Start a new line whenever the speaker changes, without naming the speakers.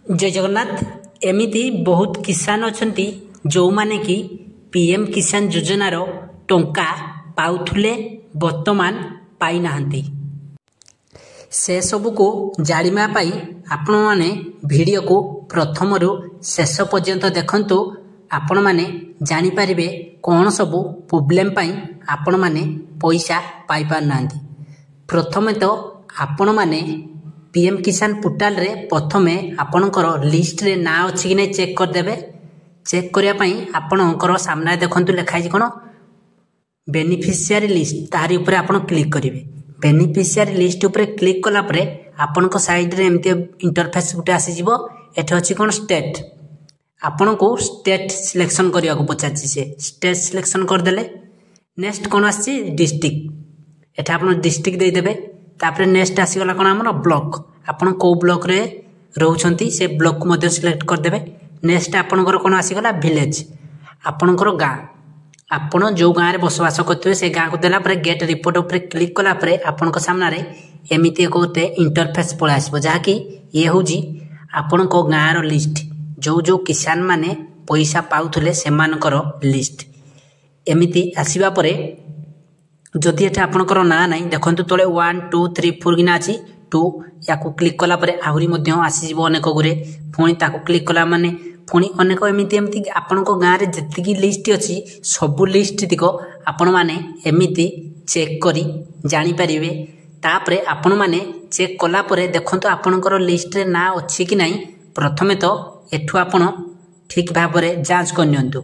जय जगन्नाथ। एमिति बहुत किसान अछंती जो माने कि पीएम किसान योजनार टंका पाउथुले वर्तमान पाई नाहंती। से सबु को जाणिबा पाई आपण माने वीडियो को प्रथमरु शेष पर्यंत देखंतु। आपण माने जानि परिबे कोन सबु प्रॉब्लम पाई आपण माने पैसा पाई पार नाहंती। प्रथमे तो आपण माने पीएम किसान पोर्टाल रे प्रथमे आपणकर लिस्ट रे ना अछि कि नै चेक कर देबे। चेक करिया पई आपणकर सामने देखंतु लिखा छि कोन बेनिफिशियरी लिस्ट, तारि ऊपर आपण क्लिक करिवे। बेनिफिशियरी लिस्ट ऊपर क्लिक कला परे आपणको साइड रे एमते इंटरफेस गुटे आसी जिवो। एठे अछि कोन स्टेट, आपणको स्टेट सिलेक्शन करिया को पचाछि। से स्टेट सिलेक्शन कर देले नेक्स्ट कोन आछि डिस्ट्रिक्ट, एठे आपण डिस्ट्रिक्ट दे देबे। तापर नेक्स्ट आसी गला कोन हमर ब्लॉक, आपण को ब्लॉक रे रहउछंती से ब्लॉक को मध्ये सिलेक्ट कर देबे। नेक्स्ट आपणकर कोन आसी गला विलेज, आपणकर गां, आपण जो गां रे बसवास करथि से गां को देला पर गेट रिपोर्ट ऊपर क्लिक कला पर आपणको सामना रे एमिति एकोते इंटरफेस पळे आसीबो, जहा कि ये होजी आपणको गां रो लिस्ट। जो जो किसान माने पैसा पाउथले सेमानकर लिस्ट एमिति आसीबा परे जदि एटा आपणकर ना नाही देखंतु तळे 1 2 3 4 गिना अछि 2 याको क्लिक कला परे आहुरी मध्ये आसी जिवो अनेक गुरे। फोनी ताको क्लिक कला माने फोनी अनेक एमिति आपणको गां रे जतिकी लिस्ट अछि सब लिस्ट दिको आपण माने एमिति चेक करी जानि परिबे। तापरे आपण माने चेक कला परे देखंतु आपणकर लिस्ट रे ना अछि कि नाही। प्रथमे तो एठु आपण ठीक भाबरे जांच करनियंतु।